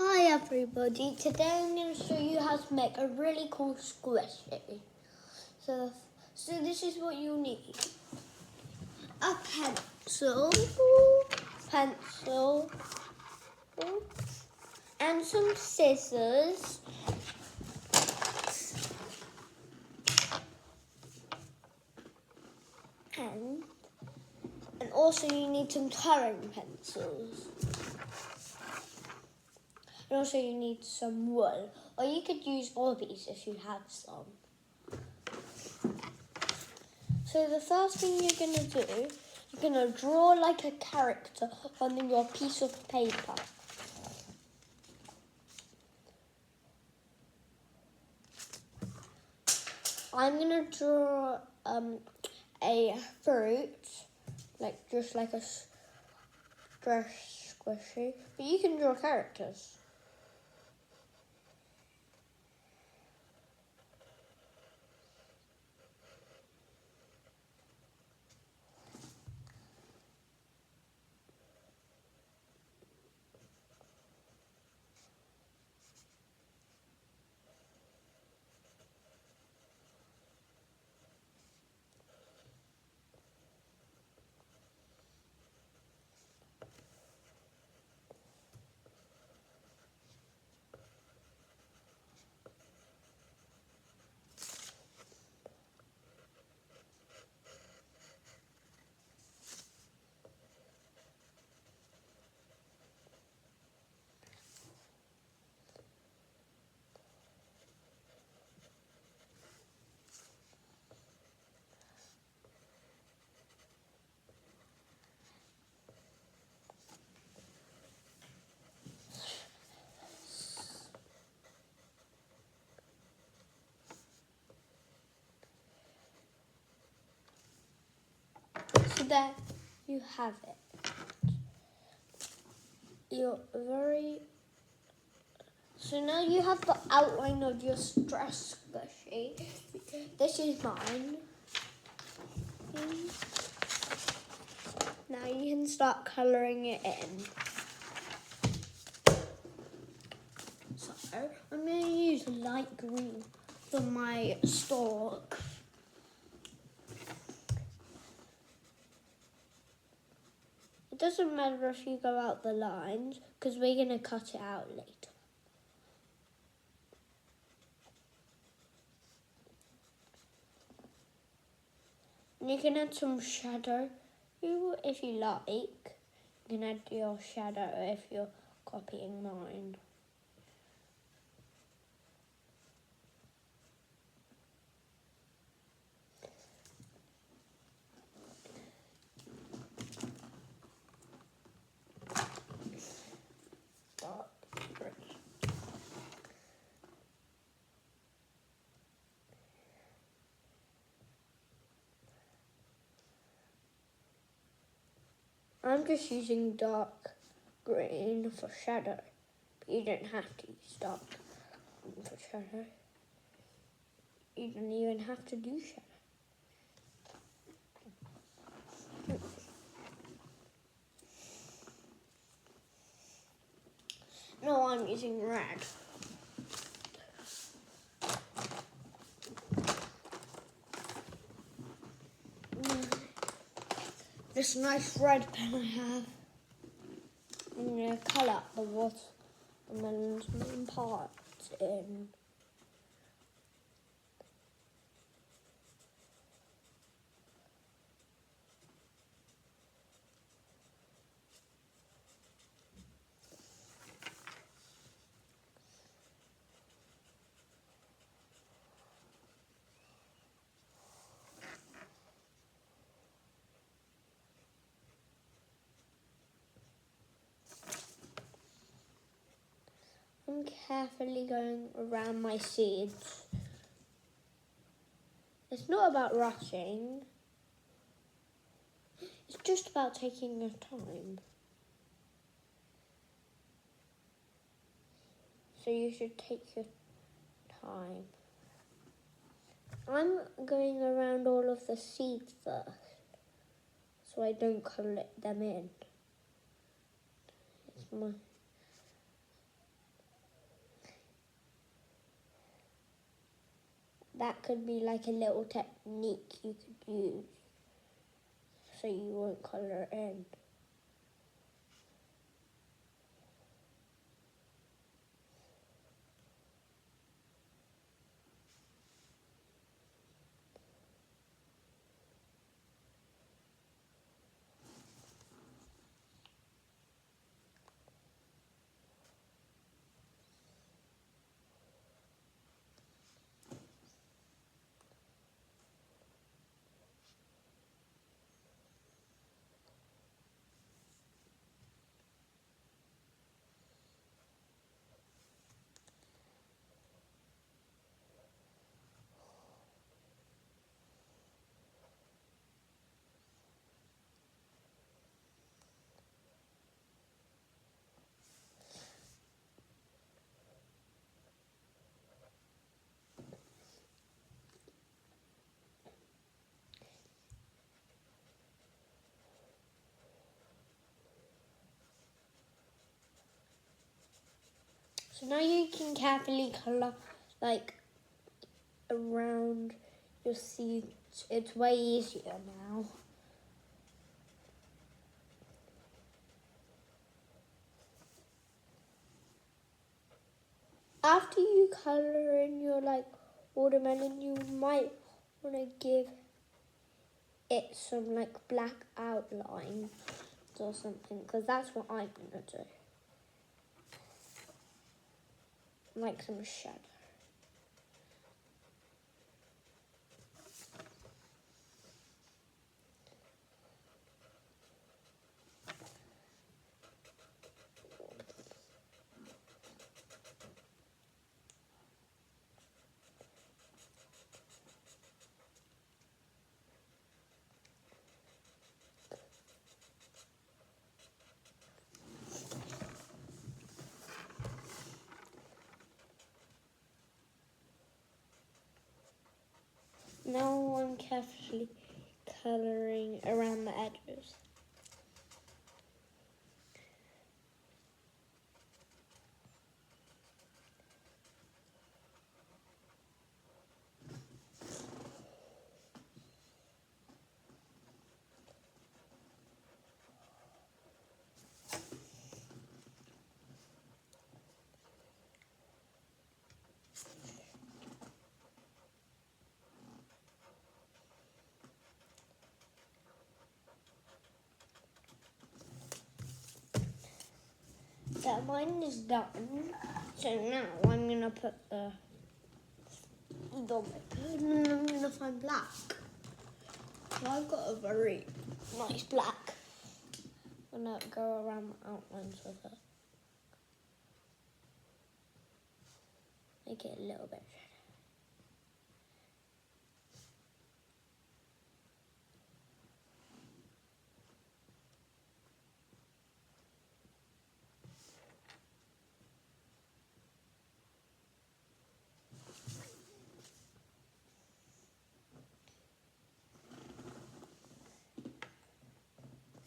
Hi everybody, today I'm going to show you how to make a really cool squishy. So this is what you'll need. A pencil, and some scissors, and also you need some coloring pencils. And also you need some wool, or you could use Orbeez if you have some. So the first thing you're going to do, you're going to draw like a character on your piece of paper. I'm going to draw a fruit, just like a squishy, but you can draw characters. So there you have it. So now you have the outline of your stress squishy. This is mine. Now you can start colouring it in. So I'm going to use light green for my stalk. It doesn't matter if you go out the lines, because we're going to cut it out later. And you can add some shadow if you like. You can add your shadow if you're copying mine. I'm just using dark green for shadow, but you don't have to use dark green for shadow. You don't even have to do shadow. No, I'm using red. This nice red pen I have. I'm going to colour the watermelon's main parts in. I'm carefully going around my seeds. It's not about rushing. It's just about taking your time. So you should take your time. I'm going around all of the seeds first, so I don't collect them in. that could be like a little technique you could use so you won't colour it in. So now you can carefully colour like around your seeds. It's way easier now. After you colour in your like watermelon, you might want to give it some like black outline or something, because that's what I'm going to do. Like some shadow. Now I'm carefully colouring around the edges. So mine is done. So now I'm going to put the and I'm going to find black. So I've got a very nice black. I'm going to go around the outlines with it. Make it a little bit.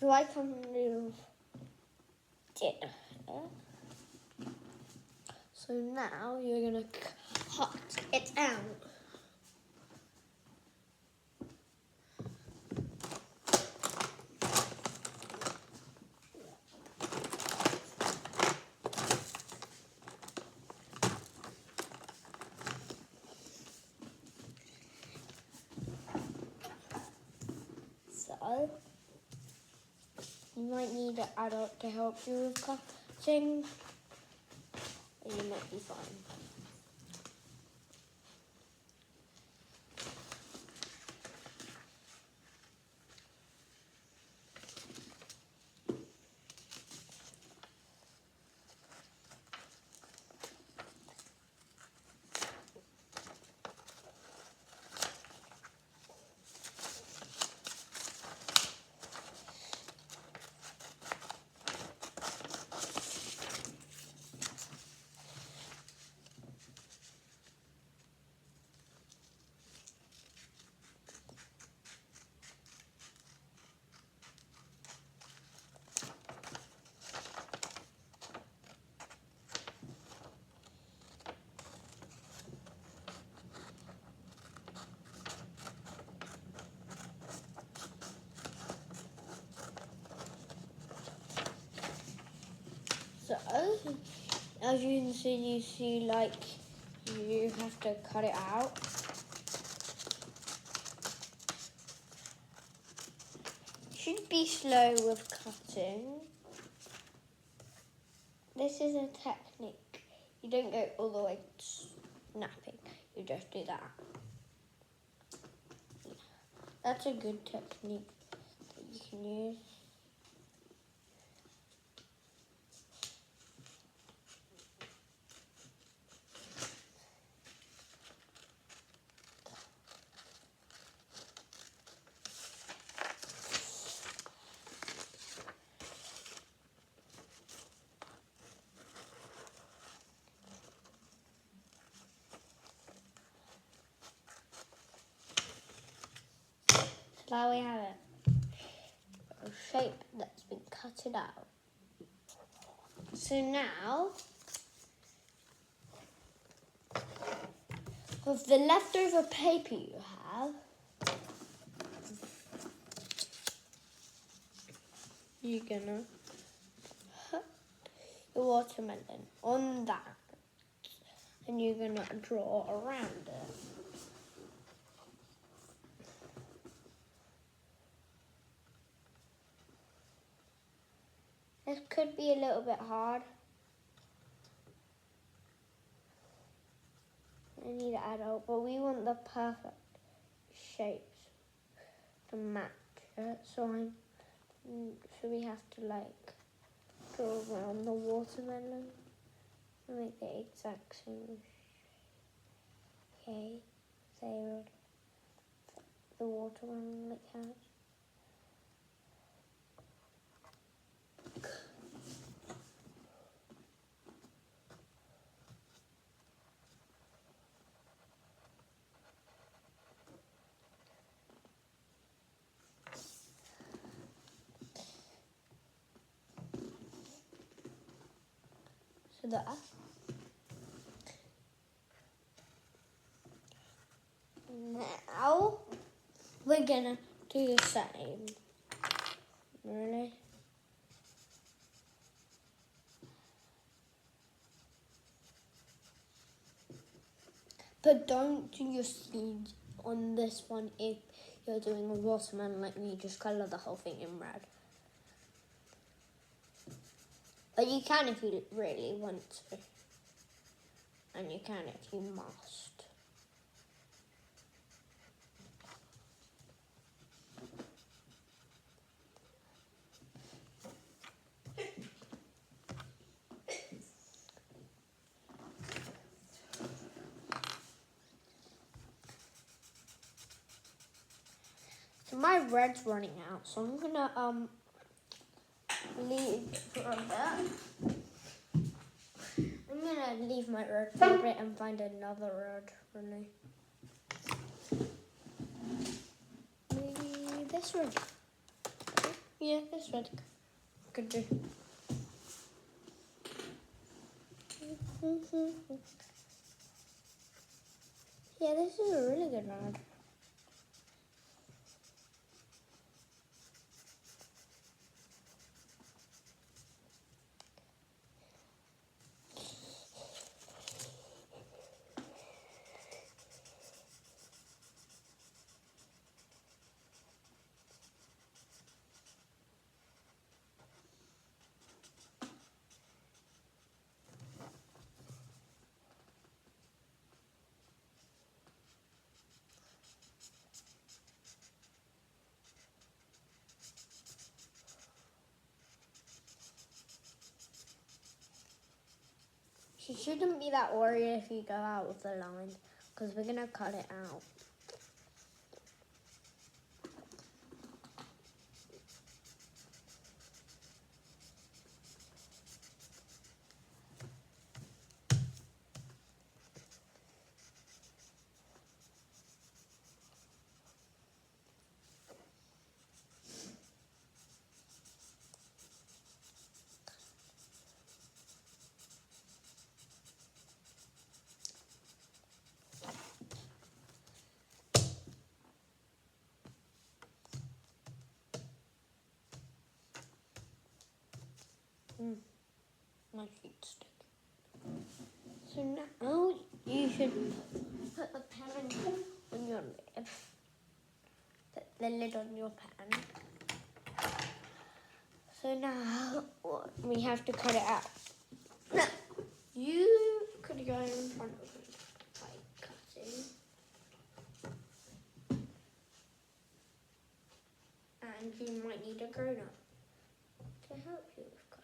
So I can move it. So now you're going to cut it out. So you might need an adult to help you with cutting, and you might be fine. as you can see, like, you have to cut it out. Should be slow with cutting. This is a technique. You don't go all the way to snapping. You just do that. That's a good technique that you can use. So now we have a shape that's been cut out. So now, with the leftover paper you have, you're gonna put the watermelon on that, and you're gonna draw around it. This could be a little bit hard. I need to add out, but we want the perfect shapes to match it. So we have to like go around the watermelon and make the exact same shape. Okay, so the watermelon like that. So that. Now we're gonna do the same. Really? But don't do your seeds on this one if you're doing a watermelon like me. Just colour the whole thing in red. But you can if you really want to. And you can if you must. So my red's running out, so I'm gonna leave for a bit. I'm gonna leave my red for a bit and find another red, really. Maybe this red. Yeah, this red could do. Yeah, this is a really good red. She shouldn't be that worried if you go out with the lines, because we're gonna cut it out. My feet stick. So now you should put the pen on your lid. Put the lid on your pen. So now we have to cut it out. Now, you could go in front of me by cutting. And you might need a grown-up to help you with cutting.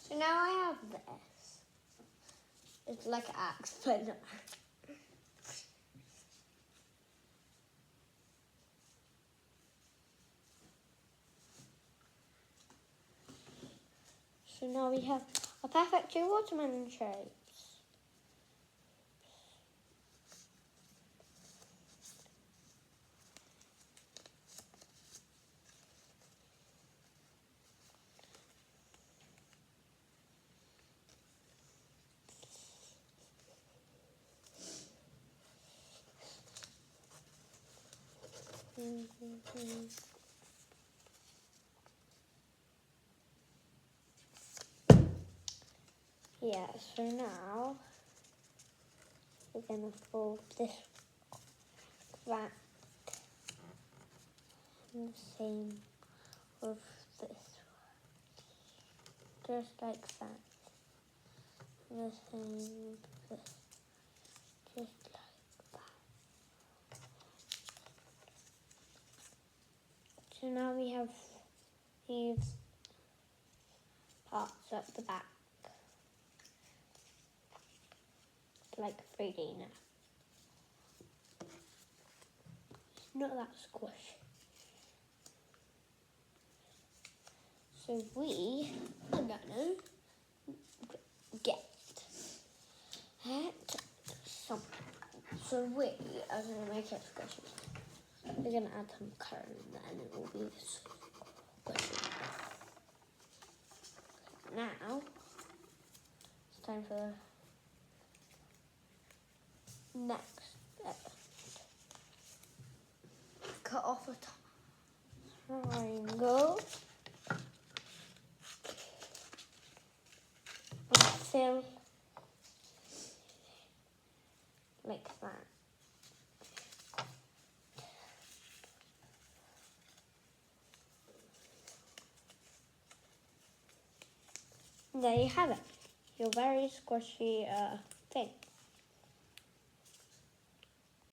So now I have this. It's like an axe, but no. So now we have a perfect two watermelon shapes. Yeah, so now we're going to fold this back and the same with this one. Just like that. The same with this. Just like that. So now we have these parts at the back. Like 3D now. It's not that squishy. So we are gonna get some. So we are gonna make it squishy. We're gonna add some curd and then it will be squishy. Now it's time for the next step. Cut off a triangle and fill like that. And there you have it, your very squishy thing.